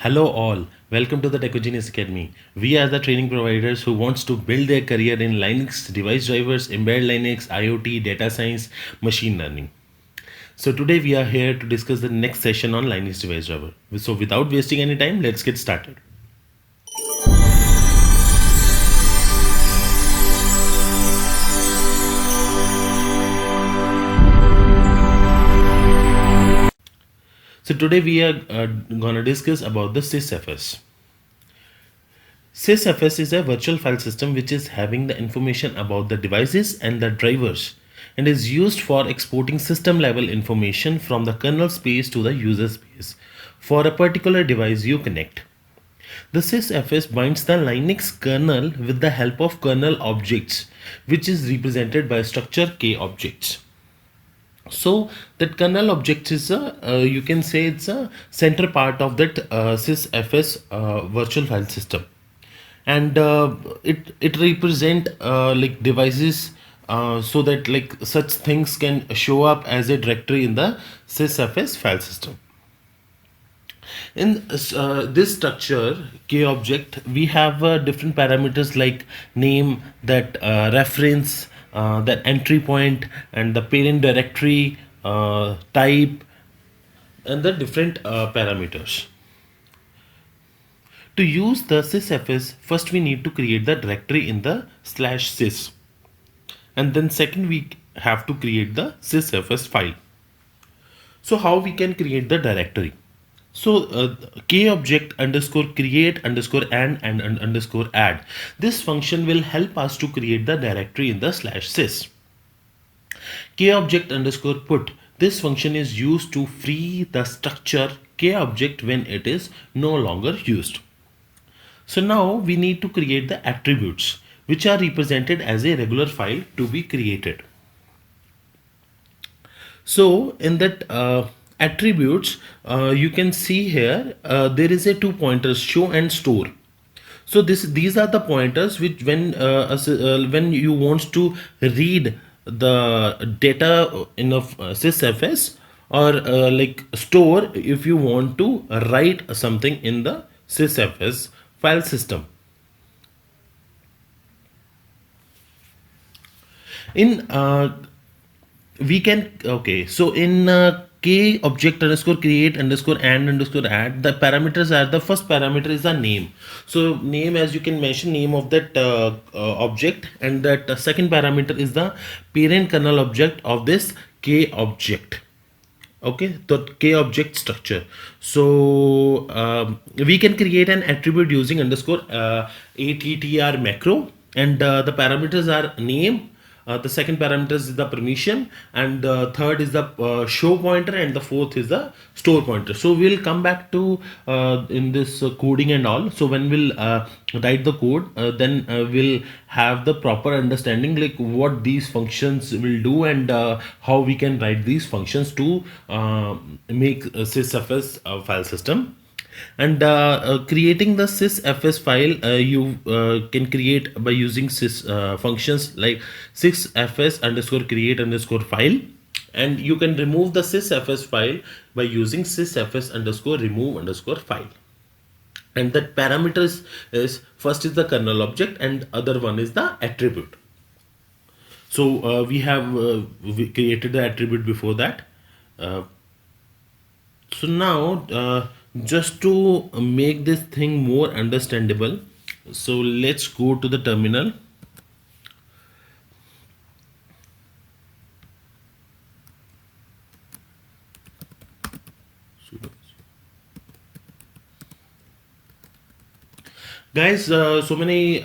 Hello all, welcome to the Techogenius Academy. We are the training providers who wants to build their career in Linux, device drivers, embedded Linux, IoT, data science, machine learning. So today we are here to discuss the next session on Linux device driver. So without wasting any time, let's get started. So today we are gonna discuss about the sysfs. Sysfs is a virtual file system which is having the information about the devices and the drivers and is used for exporting system level information from the kernel space to the user space for a particular device you connect. The sysfs binds the Linux kernel with the help of kernel objects, which is represented by structure K objects. So that kernel object is you can say it's a center part of that sysfs virtual file system, and it represent like devices so that like such things can show up as a directory in the sysfs file system. In this structure K object, we have different parameters like name, that reference, that entry point, and the parent directory, type, and the different parameters. To use the sysfs, first we need to create the directory in the /sys, and then second we have to create the sysfs file. So how we can create the directory? So K object underscore create underscore and underscore add. This function will help us to create the directory in the /sys. K object underscore put. This function is used to free the structure K object when it is no longer used. So now we need to create the attributes which are represented as a regular file to be created. So in that attributes, you can see here there is a two pointers, show and store. So these are the pointers which when you want to read the data in a sysfs, or like store if you want to write something in the sysfs file system. In we can okay, so in K object underscore create underscore and underscore add, the parameters are, the first parameter is the name. So name, as you can mention, name of that object, and that second parameter is the parent kernel object of this K object. Okay, the K object structure. So we can create an attribute using underscore attr macro, and the parameters are name, the second parameter is the permission, and the third is the show pointer, and the fourth is the store pointer. So we'll come back to in this coding and all. So when we'll write the code, then we'll have the proper understanding like what these functions will do, and how we can write these functions to make a sysfs file system. And creating the sysfs file, you can create by using sys functions like sysfs underscore create underscore file, and you can remove the sysfs file by using sysfs underscore remove underscore file. And that parameters is, first is the kernel object and other one is the attribute. So we created the attribute before that. So now just to make this thing more understandable, so let's go to the terminal. Guys, so many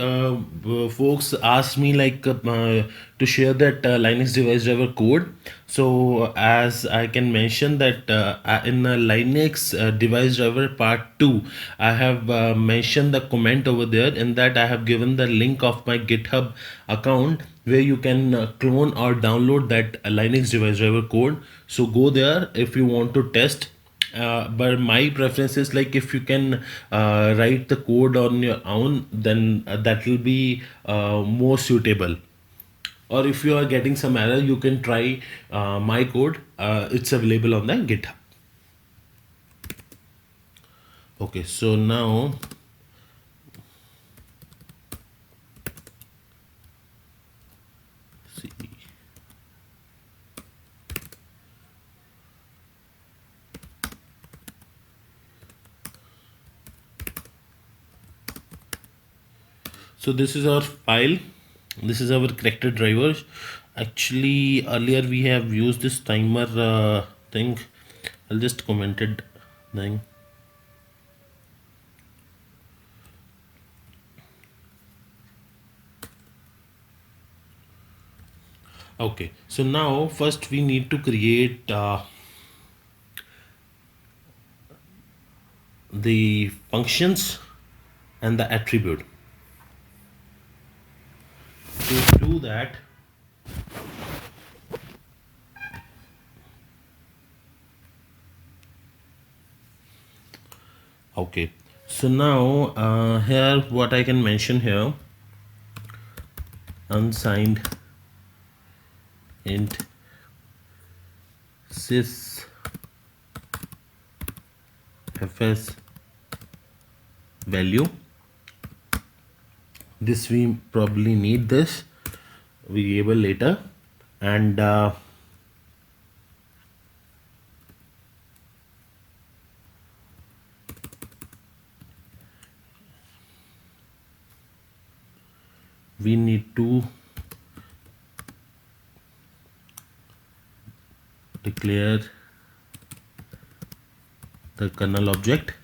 folks asked me like to share that Linux device driver code. So as I can mention that in the Linux device driver part 2, I have mentioned the comment over there. In that I have given the link of my GitHub account where you can clone or download that Linux device driver code. So go there if you want to test. But my preference is like if you can write the code on your own, then that will be more suitable. Or if you are getting some error, you can try my code. It's available on the GitHub. Okay, so now see. So this is our file. This is our character driver. Actually, earlier we have used this timer thing. I'll just comment it thing. Okay, so now first we need to create the functions and the attribute. To do that, okay, so now here what I can mention here, unsigned int sys fs value. This we probably need this variable later, and we need to declare the kernel object.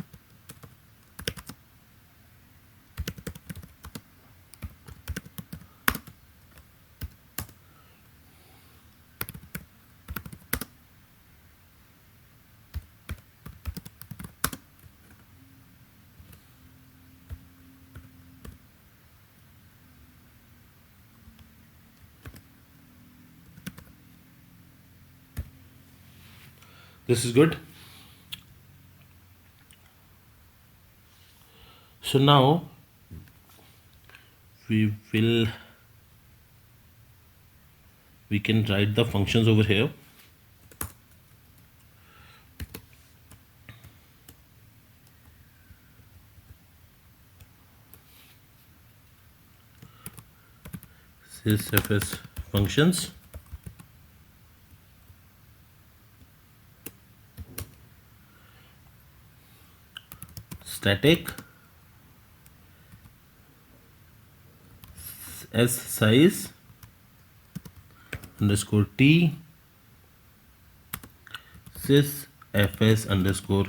This is good. So now we can write the functions over here. Sysfs functions, static s size underscore t sys fs underscore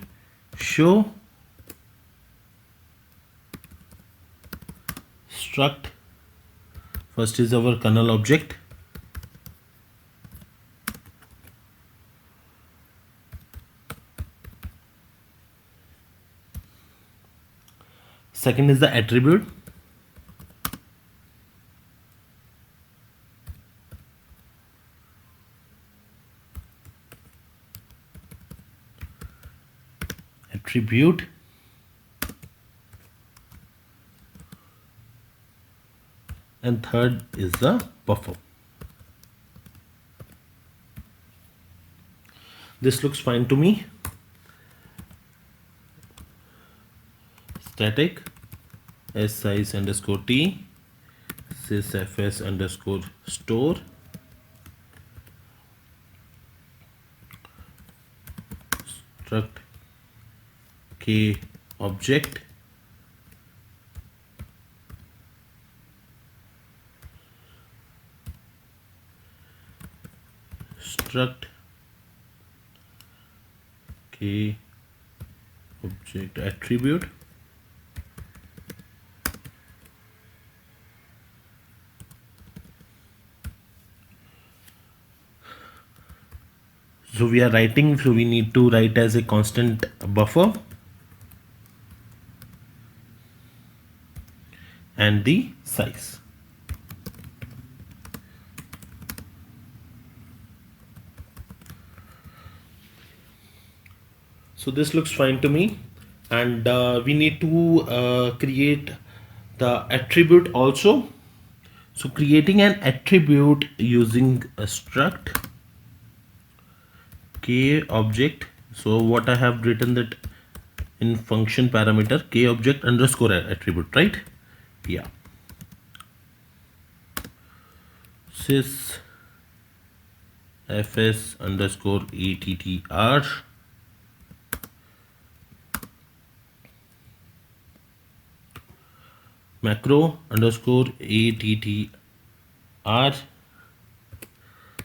show struct. First is our kernel object. Second is the attribute. Attribute. And third is the buffer. This looks fine to me. Static s size underscore t sysfs underscore store struct k object struct k object attribute. So we are writing, so we need to write as a constant buffer and the size. So this looks fine to me, and we need to create the attribute also. So creating an attribute using a struct k object. So what I have written that in function parameter k object underscore attribute, right? Yeah. Sys fs underscore attr macro underscore attr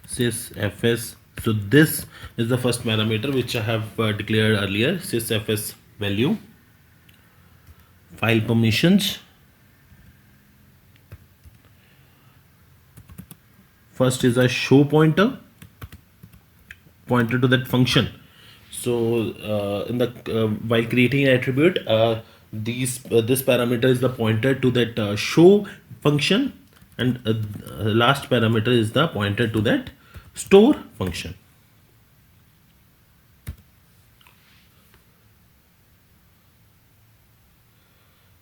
sys fs. So this is the first parameter which I have declared earlier. Sys fs value, file permissions. First is a show pointer to that function. So in the while creating an attribute, this parameter is the pointer to that show function, and last parameter is the pointer to that store function.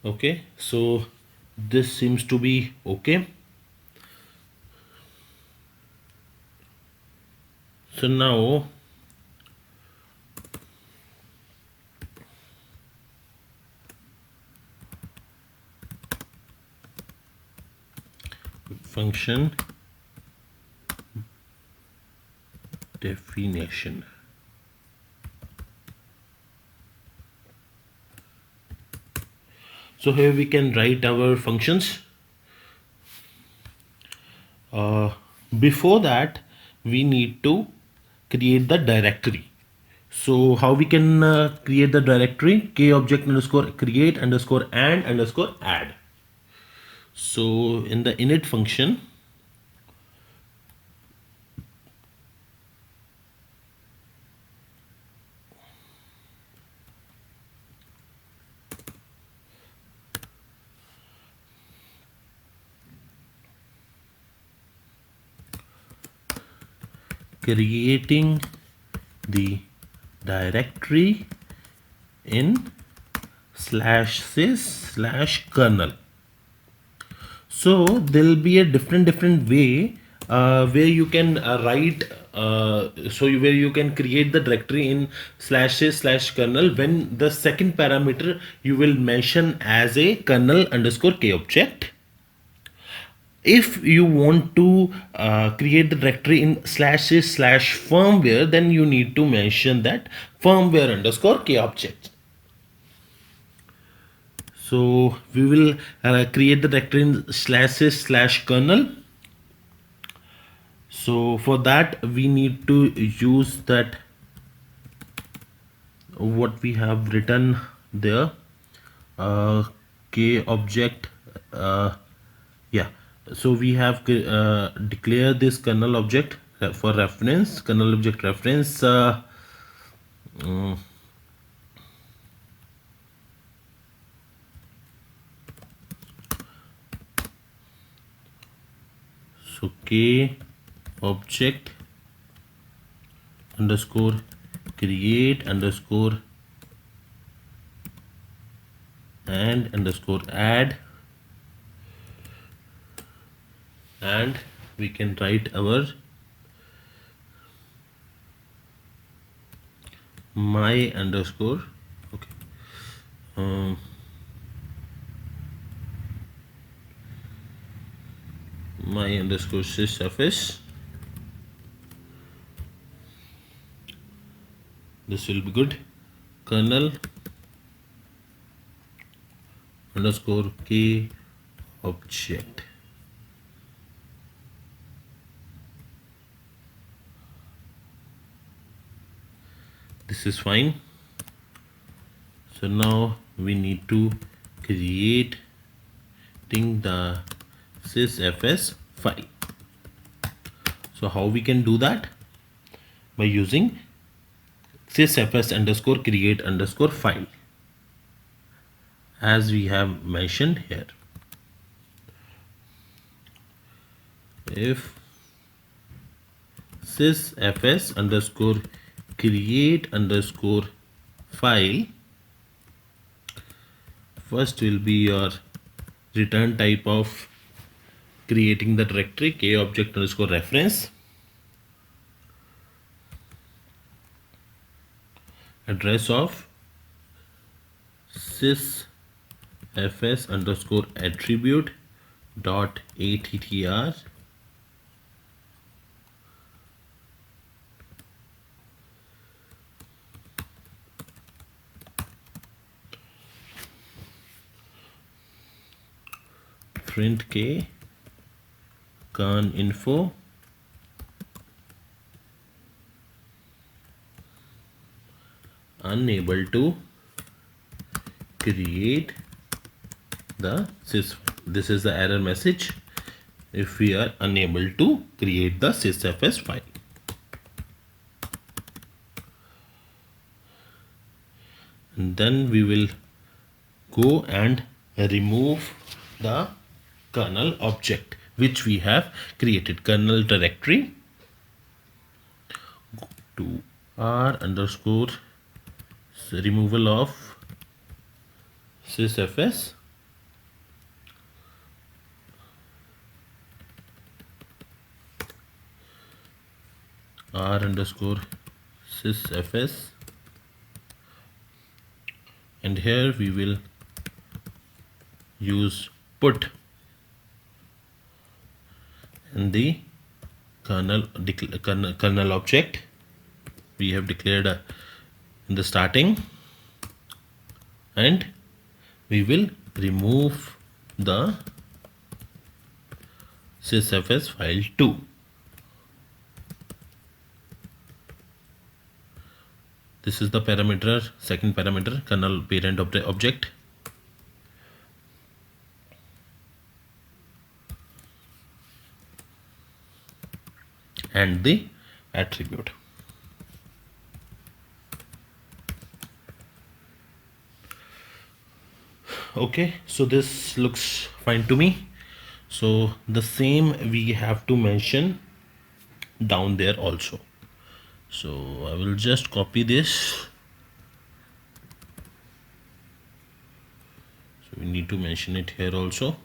Okay, so this seems to be okay. So now function definition. So here we can write our functions. Before that, we need to create the directory. So how we can create the directory? K object underscore create underscore and underscore add. So in the init function, creating the directory in /sys/kernel. So there'll be a different way where you can write where you can create the directory in /sys/kernel, when the second parameter you will mention as a kernel underscore k object. If you want to create the directory in /sys/firmware, then you need to mention that firmware underscore k object. So we will create the directory in /sys/kernel. So for that we need to use that what we have written there, k object. Yeah, so we have declared this kernel object for reference, kernel object reference. So k object underscore create underscore and underscore add, and we can write our my underscore, okay, my underscore sysfs. This will be good. Kernel underscore k object. This is fine. So now we need to create the sysfs file. So how we can do that? By using sysfs underscore create underscore file, as we have mentioned here. If sysfs underscore create underscore file, first will be your return type of creating the directory, k object underscore reference, address of sysfs underscore attribute dot attr print k con info unable to create the sys. This is the error message if we are unable to create the sysfs file. And then we will go and remove the kernel object which we have created. Kernel directory to r underscore removal of sysfs r underscore sysfs, and here we will use put and the kernel object we have declared in the starting, and we will remove the sysfs file 2. This is the parameter, second parameter, kernel parent object. And the attribute. Okay, so this looks fine to me. So the same we have to mention down there also. So I will just copy this. So we need to mention it here also.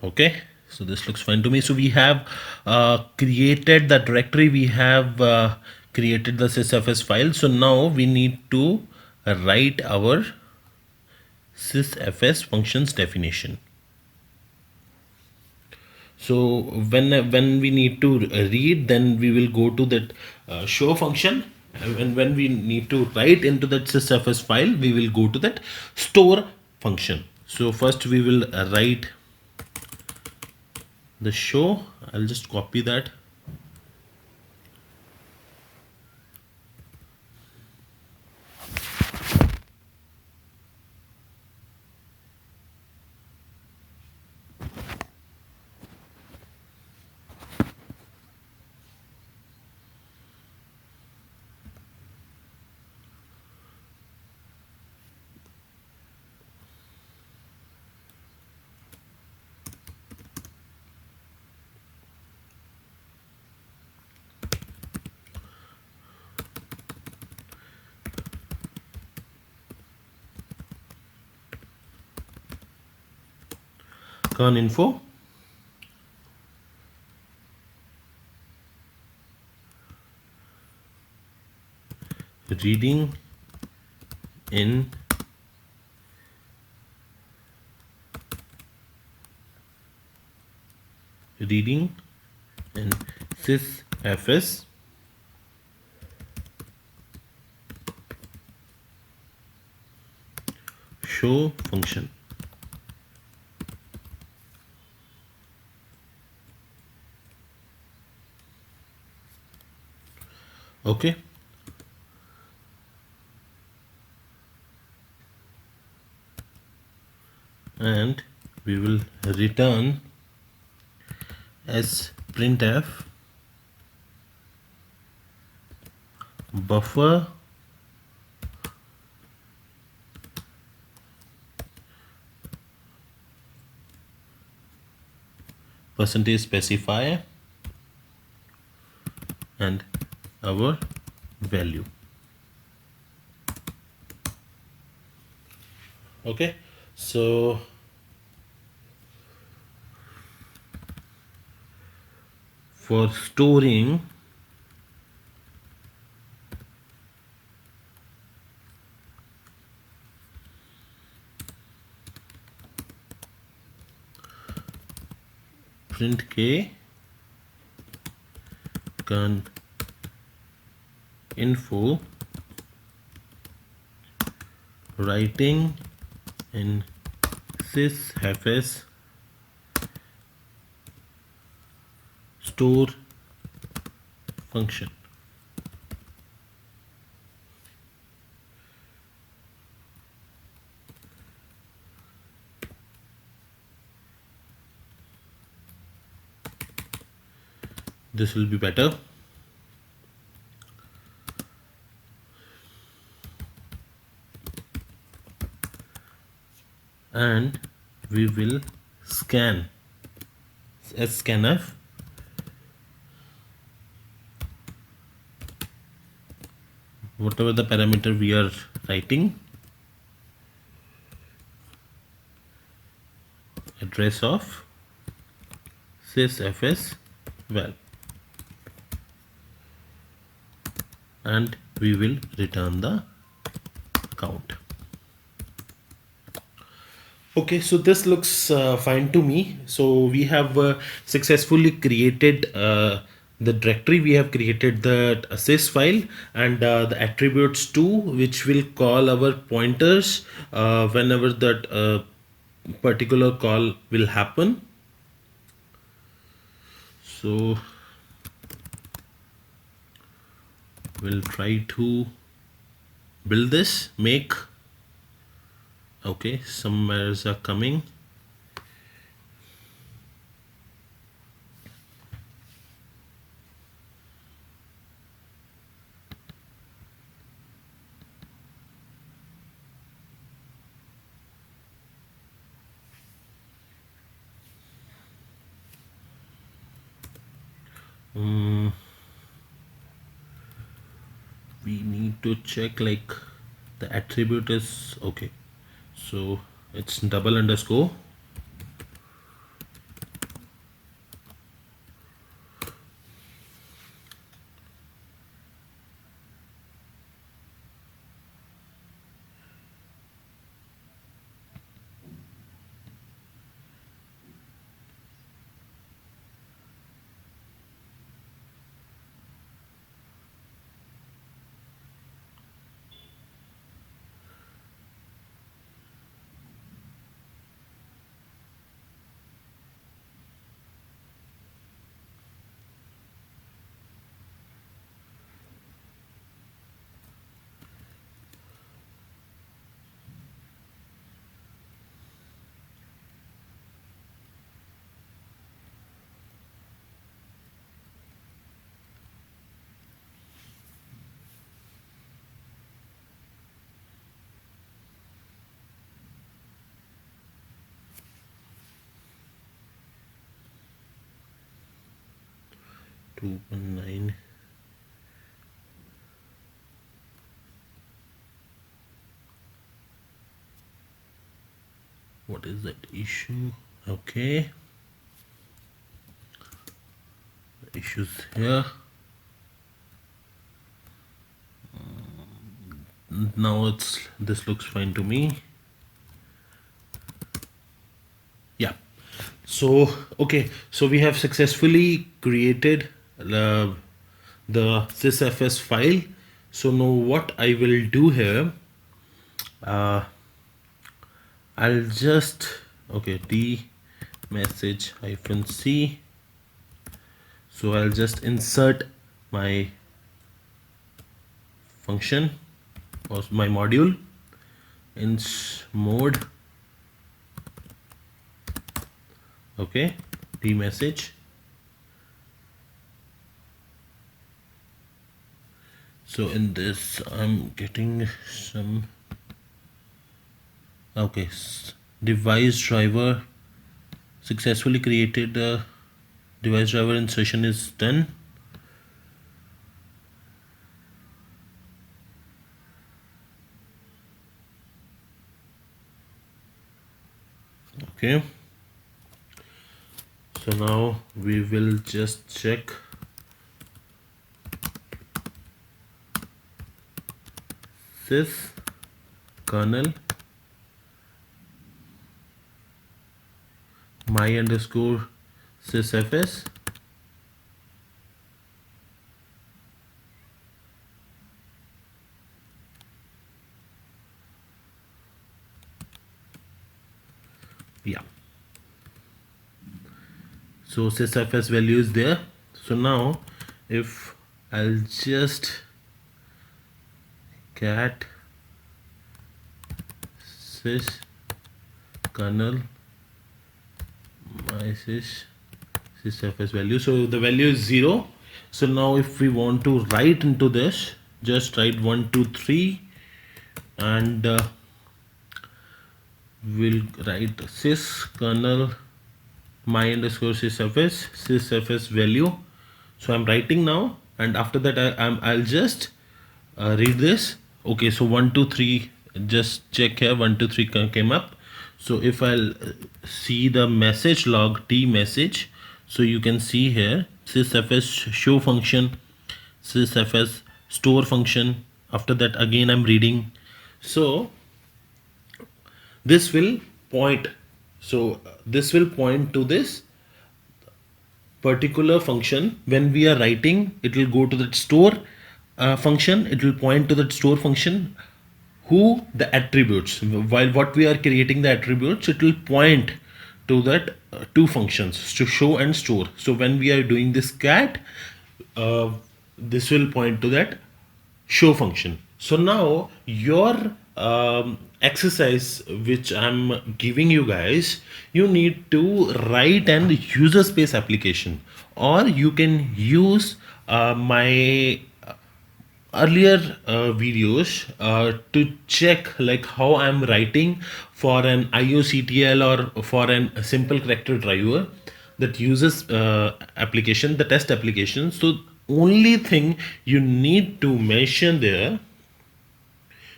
Okay, so this looks fine to me. So we have created the directory, we have created the sysfs file. So now we need to write our sysfs functions definition. So when we need to read, then we will go to that show function, and when we need to write into that sysfs file, we will go to that store function. So first we will write the show. I'll just copy that. Kern info reading in sysfs show function. Okay, and we will return as printf buffer percentage specifier and our value. Okay, so for storing print k con info writing in sysfs store function. This will be better. And we will scan as scanf whatever the parameter we are writing, address of sysfs val, and we will return the count. Okay, so this looks fine to me. So we have successfully created the directory. We have created the sys file and the attributes too, which will call our pointers whenever that particular call will happen. So we'll try to build this, make. Okay, some errors are coming. We need to check like the attribute is okay, so it's double underscore. Two one nine. What is that issue? Okay, the issues here. Now this looks fine to me. Yeah. So okay, so we have successfully created the sysfs file. So now what I will do here, uh, I'll just okay d message hyphen c. So I'll just insert my function or my module in mode. Okay, d message. So in this I'm getting some okay, device driver successfully created. Device driver insertion is done. Okay, So now we will just check sys kernel my underscore sysfs. Yeah, so sysfs value is there. So now if I'll just cat sys kernel my sysfs value, so the value is 0. So now if we want to write into this, just write 1 2 3 and we'll write sys kernel my underscore sysfs value. So I'm writing now, and after that I'll just read this. Okay, so 1 2 3, just check here, 1 2 3 came up. So if I'll see the message log t message, so you can see here sysfs show function, sysfs store function. After that again I'm reading. So this will point, this will point to this particular function. When we are writing, it will go to the store function, it will point to the store function who the attributes, while what we are creating the attributes, it will point to that two functions, to show and store. So when we are doing this cat, this will point to that show function. So now your exercise which I'm giving you guys, you need to write an user space application, or you can use my earlier videos to check like how I'm writing for an IOCTL or for a simple character driver that uses application, the test application. So only thing you need to mention there,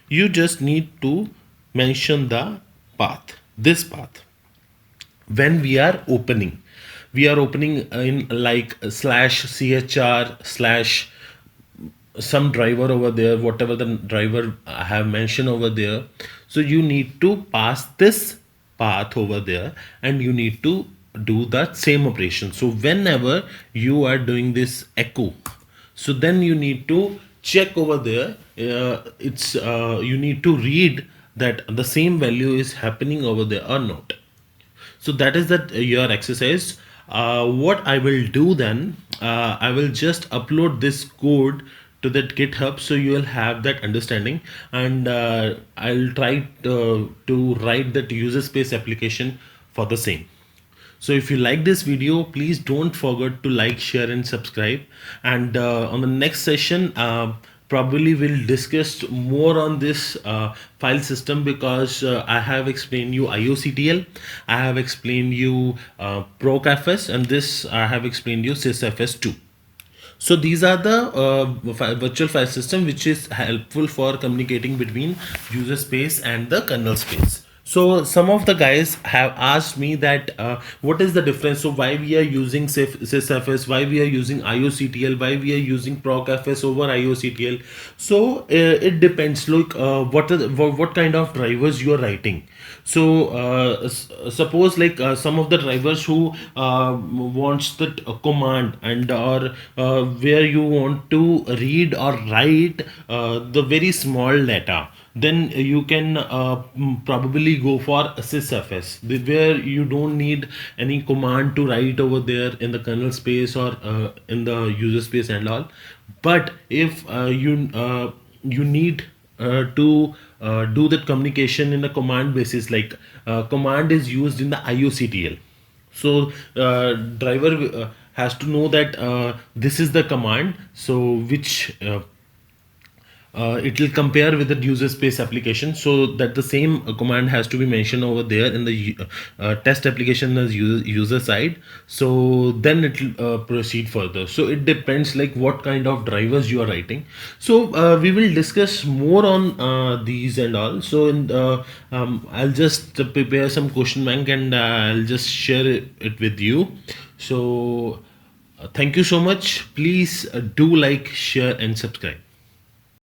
you just need to mention the path, this path. When we are opening in like slash chr slash some driver over there, whatever the driver I have mentioned over there. So you need to pass this path over there, and you need to do that same operation. So whenever you are doing this echo, so then you need to check over there, it's you need to read that the same value is happening over there or not. So that is that your exercise. What I will do then, I will just upload this code to that GitHub, so you will have that understanding, and I'll try to write that user space application for the same. So if you like this video, please don't forget to like, share and subscribe. And on the next session, probably we'll discuss more on this file system, because I have explained you IOCTL, I have explained you ProcFS, and this I have explained you sysfs2. So these are the virtual file system which is helpful for communicating between user space and the kernel space. So some of the guys have asked me that what is the difference? So why we are using sysfs, why we are using IOCTL, why we are using ProcFS over IOCTL? So it depends. Look, what kind of drivers you are writing. So suppose like some of the drivers who wants that command, and or where you want to read or write the very small data, then you can probably go for sysfs, where you don't need any command to write over there in the kernel space or in the user space and all. But if you need to do that communication in a command basis, like command is used in the IOCTL. So driver has to know that this is the command, so which it will compare with the user space application, so that the same command has to be mentioned over there in the test application as user side. So then it will proceed further. So it depends like what kind of drivers you are writing. So we will discuss more on these and all. So in I'll just prepare some question bank, and I'll just share it with you. So thank you so much. Please do like, share, and subscribe.